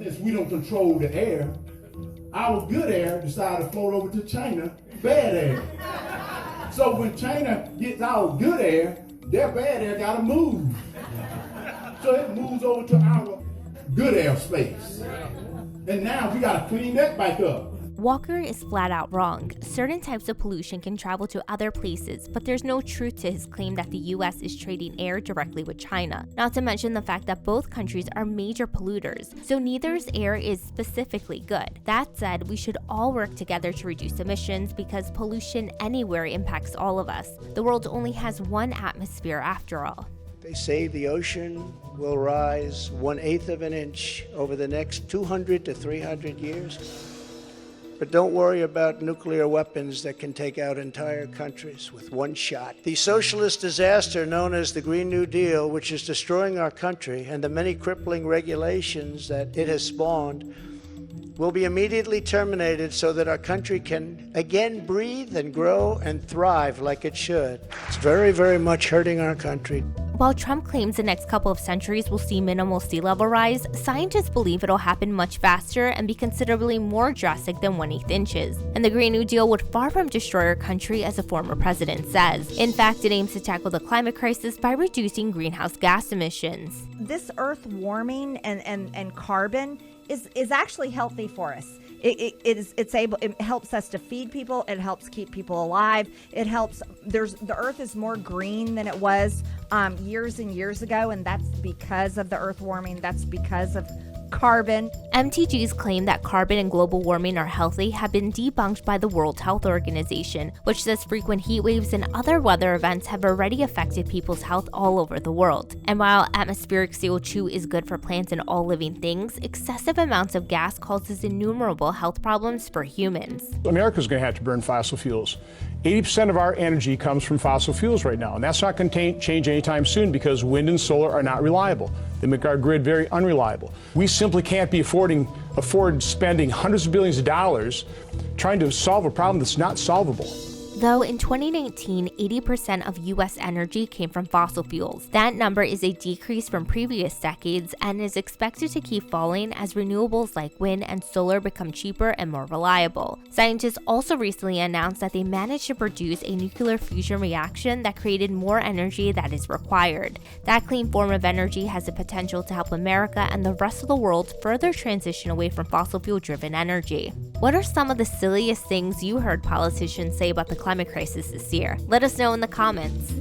Since we don't control the air, our good air decided to float over to China, bad air. So when China gets our good air, their bad air gotta move. So it moves over to our good air space. And now we gotta clean that back up. Walker is flat out wrong. Certain types of pollution can travel to other places, but there's no truth to his claim that the US is trading air directly with China. Not to mention the fact that both countries are major polluters, so neither's air is specifically good. That said, we should all work together to reduce emissions because pollution anywhere impacts all of us. The world only has one atmosphere after all. They say the ocean will rise 1/8 of an inch over the next 200 to 300 years. But don't worry about nuclear weapons that can take out entire countries with one shot. The socialist disaster known as the Green New Deal, which is destroying our country, and the many crippling regulations that it has spawned, will be immediately terminated so that our country can again breathe and grow and thrive like it should. It's very, very much hurting our country. While Trump claims the next couple of centuries will see minimal sea level rise, scientists believe it'll happen much faster and be considerably more drastic than 1/8 inches. And the Green New Deal would far from destroy our country, as a former president says. In fact, it aims to tackle the climate crisis by reducing greenhouse gas emissions. This Earth warming and carbon is actually healthy for us. It helps us to feed people. It helps keep people alive. The Earth is more green than it was years and years ago, and that's because of the Earth warming. That's because of carbon. MTG's claim that carbon and global warming are healthy have been debunked by the World Health Organization, which says frequent heat waves and other weather events have already affected people's health all over the world. And while atmospheric CO2 is good for plants and all living things, excessive amounts of gas causes innumerable health problems for humans. America's going to have to burn fossil fuels. 80% of our energy comes from fossil fuels right now, and that's not going to change anytime soon because wind and solar are not reliable. They make our grid very unreliable. We simply can't afford spending hundreds of billions of dollars trying to solve a problem that's not solvable. Though in 2019, 80% of U.S. energy came from fossil fuels. That number is a decrease from previous decades and is expected to keep falling as renewables like wind and solar become cheaper and more reliable. Scientists also recently announced that they managed to produce a nuclear fusion reaction that created more energy that is required. That clean form of energy has the potential to help America and the rest of the world further transition away from fossil fuel-driven energy. What are some of the silliest things you heard politicians say about the climate crisis this year? Let us know in the comments.